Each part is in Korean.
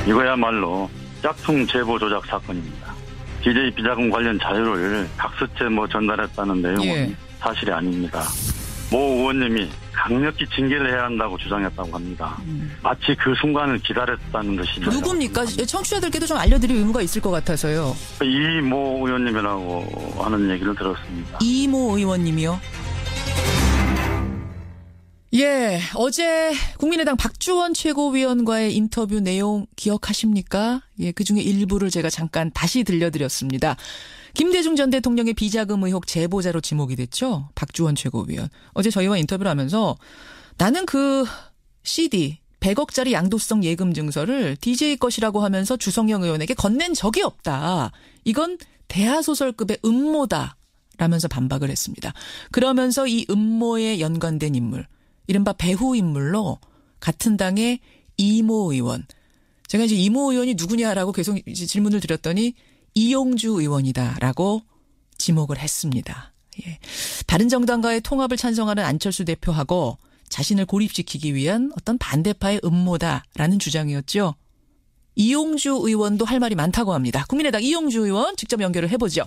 이거야말로 짝퉁 제보 조작 사건입니다. DJ 비자금 관련 자료를 각수채 전달했다는 내용은 사실이 아닙니다. 모 의원님이 강력히 징계를 해야 한다고 주장했다고 합니다. 마치 그 순간을 기다렸다는 듯이. 누굽니까? 청취자들께도 좀 알려드릴 의무가 있을 것 같아서요. 이 모 의원님이라고 하는 얘기를 들었습니다. 이모 의원님이요? 예, 어제 국민의당 박주원 최고위원과의 인터뷰 내용 기억하십니까? 예, 그중에 일부를 제가 잠깐 다시 들려드렸습니다. 김대중 전 대통령의 비자금 의혹 제보자로 지목이 됐죠. 박주원 최고위원. 어제 저희와 인터뷰를 하면서 나는 그 CD 100억짜리 양도성 예금 증서를 DJ 것이라고 하면서 주성영 의원에게 건넨 적이 없다. 이건 대하소설급의 음모다. 라면서 반박을 했습니다. 그러면서 이 음모에 연관된 인물, 이른바 배후 인물로 같은 당의 이모 의원. 제가 이제 이모 의원이 누구냐라고 계속 이제 질문을 드렸더니 이용주 의원이다라고 지목을 했습니다. 예. 바른정당과의 통합을 찬성하는 안철수 대표하고 자신을 고립시키기 위한 어떤 반대파의 음모다라는 주장이었죠. 이용주 의원도 할 말이 많다고 합니다. 국민의당 이용주 의원 직접 연결을 해보죠.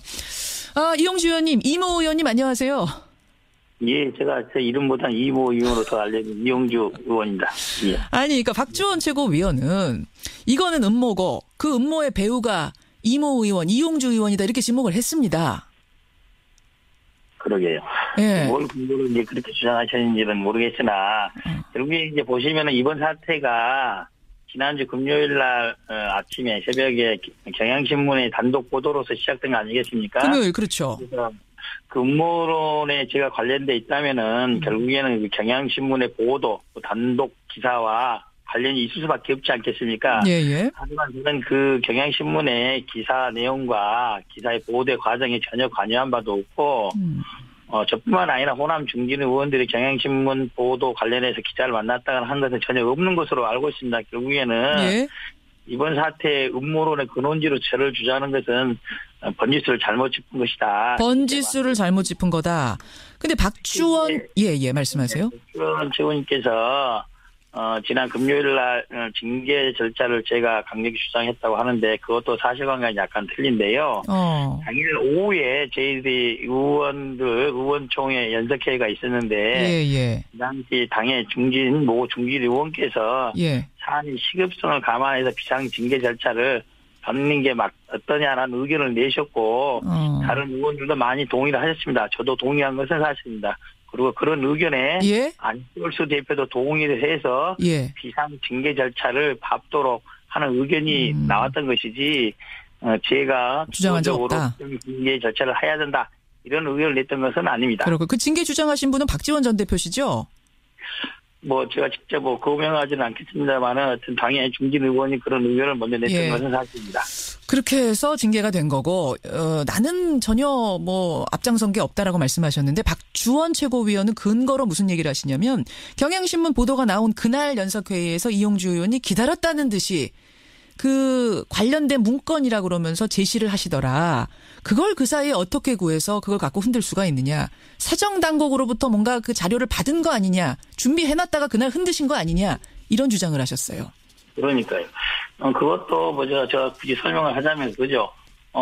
이용주 의원님, 이모 의원님 안녕하세요. 예, 제가 제 이름보다 이모 의원으로 더 알려진 이용주 의원입니다. 예. 아니, 그러니까 박주원 최고위원은 이거는 음모고 그 음모의 배우가 이모 의원, 이용주 의원이다 이렇게 지목을 했습니다. 그러게요. 예. 뭘 근거로 이제 그렇게 주장하셨는지는 모르겠으나 결국에 이제 보시면은 이번 사태가 지난주 금요일 날 아침에 새벽에 경향신문의 단독 보도로서 시작된 거 아니겠습니까? 금요일, 그렇죠. 그래서 그 음모론에 제가 관련돼 있다면은 결국에는 그 경향신문의 보도, 단독 기사와 관련이 있을 수밖에 없지 않겠습니까? 예. 하지만 저는 그 경향신문의 기사 내용과 기사의 보도의 과정에 전혀 관여한 바도 없고, 저뿐만 아니라 호남 중진 의원들이 경향신문 보도 관련해서 기자를 만났다거나 한 것은 전혀 없는 것으로 알고 있습니다. 결국에는 이번 사태의 음모론의 근원지로 저를 주장하는 것은 번지수를 잘못 짚은 것이다. 번지수를 잘못 짚은 거다. 근데 박주원, 예, 말씀하세요. 박주원 최고님께서 지난 금요일 날 징계 절차를 제가 강력히 주장했다고 하는데 그것도 사실관계가 약간 틀린데요. 당일 오후에 저희들이 의원총회 연석회의가 있었는데 그 당시 당의 모 중진 의원께서 사안의 시급성을 감안해서 비상징계 절차를 받는 게 어떠냐라는 의견을 내셨고 다른 의원들도 많이 동의를 하셨습니다. 저도 동의한 것은 사실입니다. 그리고 그런 의견에 안철수 대표도 동의를 해서 비상징계 절차를 밟도록 하는 의견이 나왔던 것이지 제가 주장한 적 없다. 징계 절차를 해야 된다. 이런 의견을 냈던 것은 아닙니다. 그렇고 그 징계 주장하신 분은 박지원 전 대표시죠? 제가 직접 거명하지는 않겠습니다만 어떤 당의 중진 의원이 그런 의견을 먼저 냈던 것은 사실입니다. 그렇게 해서 징계가 된 거고 나는 전혀 앞장선 게 없다라고 말씀하셨는데 박주원 최고위원은 근거로 무슨 얘기를 하시냐면 경향신문 보도가 나온 그날 연석회의에서 이용주 의원이 기다렸다는 듯이 그 관련된 문건이라고 그러면서 제시를 하시더라. 그걸 그 사이에 어떻게 구해서 그걸 갖고 흔들 수가 있느냐. 사정당국으로부터 뭔가 그 자료를 받은 거 아니냐. 준비해놨다가 그날 흔드신 거 아니냐. 이런 주장을 하셨어요. 그러니까요. 그것도 제가 굳이 설명을 하자면 그죠.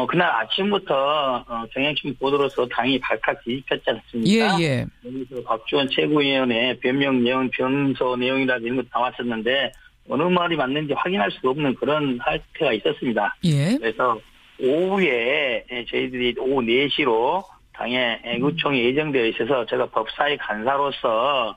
그날 아침부터 경향신문 보도로서 당이 발칵 뒤집혔지 않습니까? 여기서 박주원 최고위원의 변명 내용, 변소 내용이라든지 이런 것 나왔었는데 어느 말이 맞는지 확인할 수가 없는 그런 사태가 있었습니다. 그래서 오후에 저희들이 오후 4시로 당의 의총이 예정되어 있어서 제가 법사위 간사로서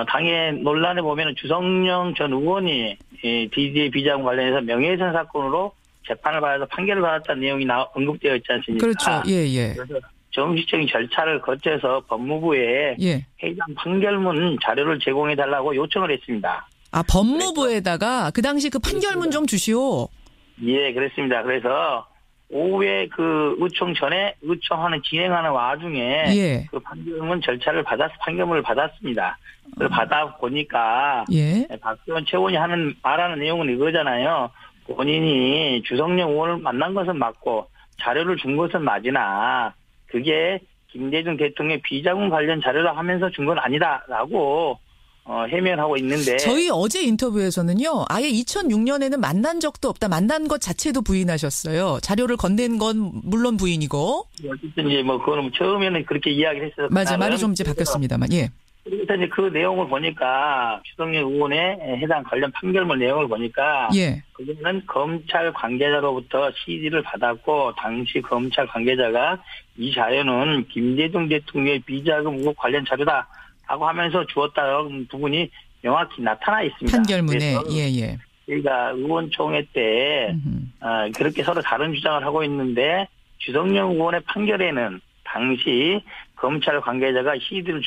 당의 논란에 보면은 주성영 전 의원이 DJ 비자금 관련해서 명예훼손 사건으로 재판을 받아서 판결을 받았다는 내용이 언급되어 있지 않습니까? 그렇죠. 그래서 정식적인 절차를 거쳐서 법무부에 해당 판결문 자료를 제공해달라고 요청을 했습니다. 법무부에다가 그 당시 그 판결문 좀 주시오. 예, 그렇습니다. 그래서 오후에 그 의총 전에 의총하는 진행하는 와중에 그 판결문 절차를 판결문을 받았습니다. 그걸 받아 보니까 박지원 최고위원이 말하는 내용은 이거잖아요. 본인이 주성영 의원을 만난 것은 맞고 자료를 준 것은 맞으나 그게 김대중 대통령의 비자금 관련 자료라 하면서 준 건 아니다라고 해명하고 있는데. 저희 어제 인터뷰에서는요. 아예 2006년에는 만난 적도 없다. 만난 것 자체도 부인하셨어요. 자료를 건넨 건 물론 부인이고. 어쨌든 이제 뭐 그거는 처음에는 그렇게 이야기를 했어요. 맞아, 말이 좀 이제 바뀌었습니다만. 예. 그래서 이제 그 내용을 보니까 주성렬 의원의 해당 관련 판결문 내용을 보니까 예. 그거는 검찰 관계자로부터 CD를 받았고 당시 검찰 관계자가 이 자료는 김대중 대통령의 비자금 의혹 관련 자료다라고 하면서 주었다는 부분이 명확히 나타나 있습니다. 판결문에 예예. 저희가 의원총회 때 그렇게 서로 다른 주장을 하고 있는데 주성렬 의원의 판결에는 당시 검찰 관계자가 CD를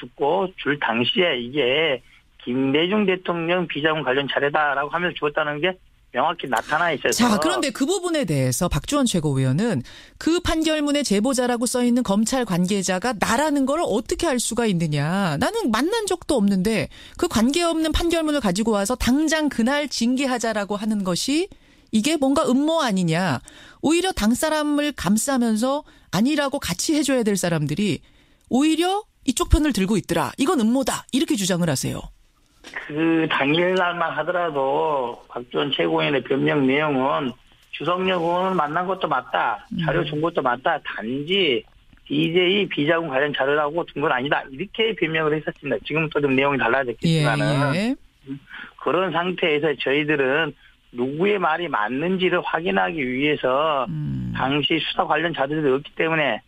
줄 당시에 이게 김대중 대통령 비자금 관련 자료다라고 하면서 주었다는 게 명확히 나타나 있어서. 자, 그런데 그 부분에 대해서 박주원 최고위원은 그 판결문에 제보자라고 써 있는 검찰 관계자가 나라는 걸 어떻게 알 수가 있느냐. 나는 만난 적도 없는데 그 관계없는 판결문을 가지고 와서 당장 그날 징계하자라고 하는 것이 이게 뭔가 음모 아니냐. 오히려 당 사람을 감싸면서 아니라고 같이 해줘야 될 사람들이 오히려 이쪽 편을 들고 있더라. 이건 음모다. 이렇게 주장을 하세요. 그 당일날만 하더라도 박주원 최고위원의 변명 내용은 주성렬 의원을 만난 것도 맞다. 자료 준 것도 맞다. 단지 DJ 비자금 관련 자료라고 준 건 아니다. 이렇게 변명을 했었습니다. 지금 또 좀 내용이 달라졌겠지만은 예. 그런 상태에서 저희들은 누구의 말이 맞는지를 확인하기 위해서 당시 수사 관련 자료들이 없기 때문에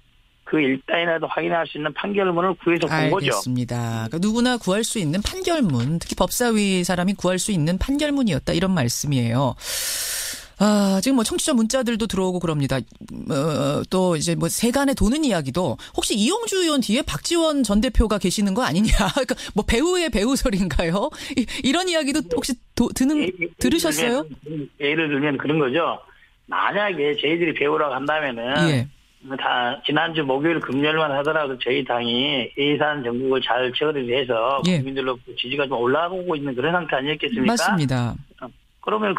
그 일단이라도 확인할 수 있는 판결문을 구해서 본 거죠. 알겠습니다. 그러니까 누구나 구할 수 있는 판결문, 특히 법사위 사람이 구할 수 있는 판결문이었다. 이런 말씀이에요. 아, 지금 뭐 청취자 문자들도 들어오고 그럽니다. 또 이제 뭐 세간에 도는 이야기도 혹시 이용주 의원 뒤에 박지원 전 대표가 계시는 거 아니냐. 그러니까 뭐 배우의 배우설인가요? 이런 이야기도 혹시 들으셨어요? 예를 들면 그런 거죠. 만약에 저희들이 배우라고 한다면은 예. 다 지난주 목요일 금요일만 하더라도 저희 당이 예산 정국을 잘 처리해서 예. 국민들로 지지가 좀 올라오고 있는 그런 상태 아니었겠습니까? 맞습니다. 그러면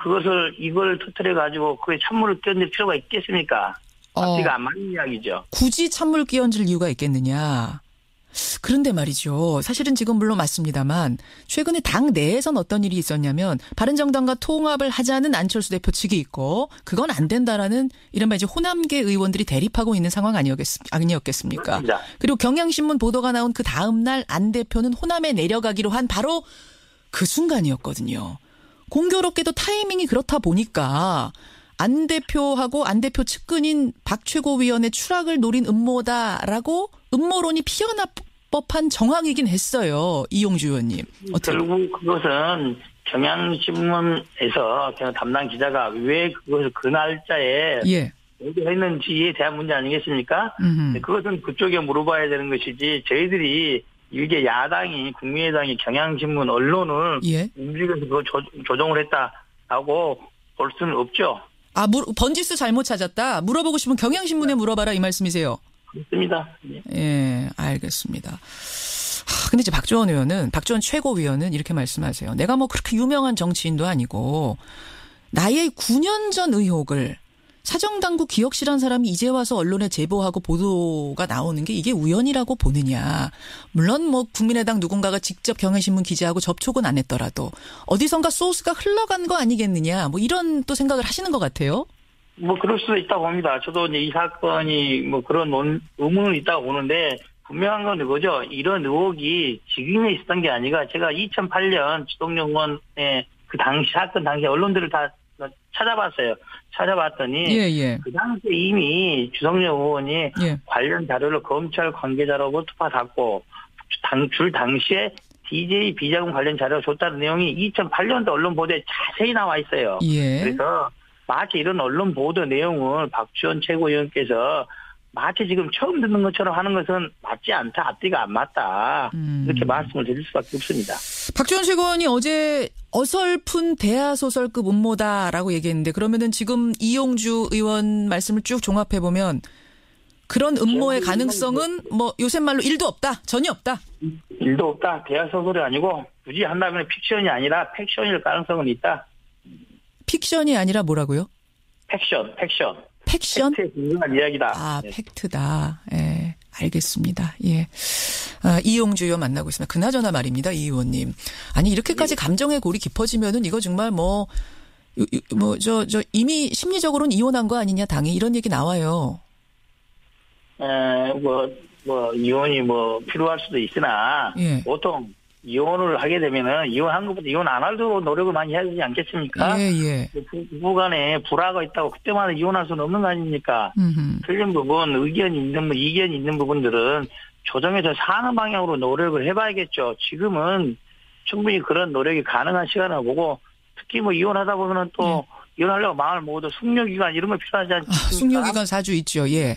이걸 터뜨려 가지고 그에 찬물을 끼얹을 필요가 있겠습니까? 앞뒤가 안 맞는 이야기죠. 굳이 찬물 끼얹을 이유가 있겠느냐. 그런데 말이죠. 사실은 지금 물론 맞습니다만 최근에 당 내에선 어떤 일이 있었냐면 바른정당과 통합을 하자는 안철수 대표 측이 있고 그건 안 된다라는 이른바 이제 호남계 의원들이 대립하고 있는 상황 아니었겠습니까? 그렇습니다. 그리고 경향신문 보도가 나온 그 다음 날 안 대표는 호남에 내려가기로 한 바로 그 순간이었거든요. 공교롭게도 타이밍이 그렇다 보니까 안 대표하고 안 대표 측근인 박 최고위원의 추락을 노린 음모다라고 음모론이 피어나 법한 정황이긴 했어요. 이용주 의원님. 결국 그것은 경향신문에서 담당 기자가 왜 그것을 그 날짜에 보도했는지에 대한 문제 아니겠습니까? 그것은 그쪽에 물어봐야 되는 것이지 저희들이 이게 야당이 국민의당이 경향신문 언론을 움직여서 그걸 조정을 했다라고 볼 수는 없죠. 아, 번지수 잘못 찾았다. 물어보고 싶으면 경향신문에 물어봐라 이 말씀이세요? 그렇습니다. 예, 알겠습니다. 근데 이제 박주원 최고위원은 이렇게 말씀하세요. 내가 뭐 그렇게 유명한 정치인도 아니고 나의 9년 전 의혹을 사정당국 기억실한 사람이 이제 와서 언론에 제보하고 보도가 나오는 게 이게 우연이라고 보느냐. 물론 뭐 국민의당 누군가가 직접 경향신문 기자하고 접촉은 안 했더라도 어디선가 소스가 흘러간 거 아니겠느냐. 뭐 이런 또 생각을 하시는 것 같아요. 뭐 그럴 수도 있다고 봅니다. 저도 이제 이 사건이 뭐 그런 의문은 있다고 보는데 분명한 건 이거죠. 이런 의혹이 지금에 있었던 게 아니라 제가 2008년 주성렬 의원의 그 당시 사건 당시 언론들을 다 찾아봤어요. 찾아봤더니 그 당시에 이미 주성렬 의원이 관련 자료를 검찰 관계자로부터 받았고 줄 당시에 DJ 비자금 관련 자료를 줬다는 내용이 2008년도 언론 보도에 자세히 나와 있어요. 그래서 마치 이런 언론 보도 내용을 박주원 최고위원께서 마치 지금 처음 듣는 것처럼 하는 것은 맞지 않다. 앞뒤가 안 맞다. 이렇게 말씀을 드릴 수밖에 없습니다. 박주원 최고위원이 어제 어설픈 대하소설급 음모다라고 얘기했는데 그러면은 지금 이용주 의원 말씀을 쭉 종합해보면 그런 음모의 가능성은 뭐 요새 말로 1도 없다. 전혀 없다. 1도 없다. 대하소설이 아니고 굳이 한다면 픽션이 아니라 팩션일 가능성은 있다. 픽션이 아니라 뭐라고요? 팩션. 팩션? 팩트에 근거한 이야기다. 팩트다. 예, 알겠습니다. 예. 이용주 의원 만나고 있습니다. 그나저나 말입니다. 이 의원님. 아니 이렇게까지 감정의 골이 깊어지면은 이거 정말 이미 심리적으로는 이혼한 거 아니냐 당이 이런 얘기 나와요. 이혼이 필요할 수도 있으나 예. 보통 이혼을 하게 되면은 이혼한 것보다 이혼 안 하려고 노력을 많이 해야 되지 않겠습니까? 예. 부부 간에 불화가 있다고 그때마다 이혼할 수는 없는 거 아닙니까? 틀린 부분, 이견이 있는 부분들은 조정해서 사는 방향으로 노력을 해봐야겠죠. 지금은 충분히 그런 노력이 가능한 시간을 보고 특히 이혼하다 보면은 또 이혼하려고 마음을 먹어도 숙려기간 이런 거 필요하지 않습니까? 숙려기간 4주 있죠. 예.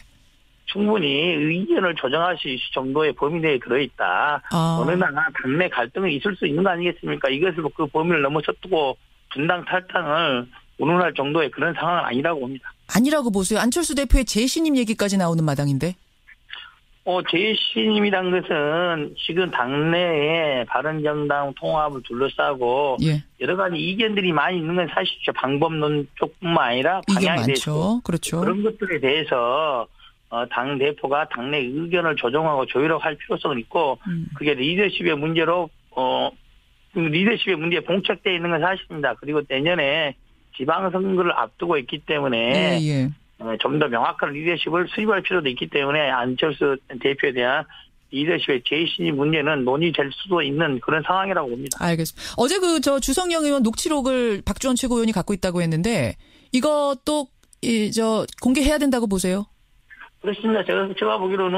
충분히 의견을 조정할 수 있을 정도의 범위 내에 들어있다. 어느 나라 당내 갈등이 있을 수 있는 거 아니겠습니까? 이것을 그 범위를 넘어섰고 분당 탈당을 운운할 정도의 그런 상황은 아니라고 봅니다. 아니라고 보세요. 안철수 대표의 재신임 얘기까지 나오는 마당인데. 재신임이란 것은 지금 당내에 바른정당 통합을 둘러싸고 여러 가지 이견들이 많이 있는 건 사실이죠. 방법론 쪽뿐만 아니라 방향에 대해서 그렇죠. 그런 것들에 대해서 당 대표가 당내 의견을 조정하고 조율하고 할 필요성은 있고 그게 리더십의 문제로 리더십의 문제에 봉착되어 있는 건 사실입니다. 그리고 내년에 지방선거를 앞두고 있기 때문에 좀 더 명확한 리더십을 수립할 필요도 있기 때문에 안철수 대표에 대한 리더십의 재신임 문제는 논의될 수도 있는 그런 상황이라고 봅니다. 알겠습니다. 어제 주성영 의원 녹취록을 박주원 최고위원이 갖고 있다고 했는데 이것도 공개해야 된다고 보세요? 그렇습니다. 제가 보기로는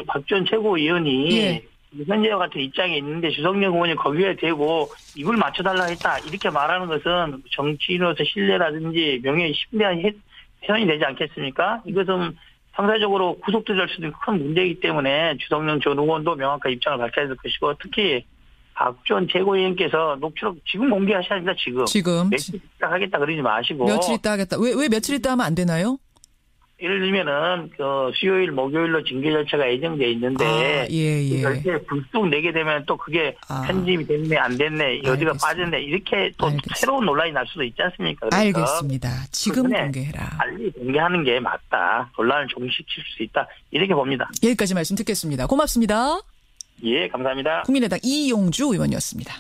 박주원 최고위원이 현재와 같은 입장에 있는데 주성영 의원이 거기에 대고 입을 맞춰달라 했다 이렇게 말하는 것은 정치인으로서 신뢰라든지 명예에 심대한 훼손이 되지 않겠습니까? 이것은 상사적으로 구속될 수도 있는 큰 문제이기 때문에 주성영 전 의원도 명확한 입장을 밝혀야 될 것이고 특히 박주원 최고위원께서 녹취록 지금 공개하셔야 합니다. 지금. 며칠 있다 하겠다 그러지 마시고. 며칠 있다 하겠다. 왜 며칠 있다 하면 안 되나요? 예를 들면은 수요일 목요일로 징계 절차가 예정돼 있는데 절차에 불쑥 내게 되면 또 그게 편집이 됐네 안 됐네 여지가 빠졌네 이렇게 또 새로운 논란이 날 수도 있지 않습니까? 알겠습니다. 지금 공개해라. 빨리 공개하는 게 맞다. 논란을 종식시킬 수 있다. 이렇게 봅니다. 여기까지 말씀 듣겠습니다. 고맙습니다. 예, 감사합니다. 국민의당 이용주 의원이었습니다.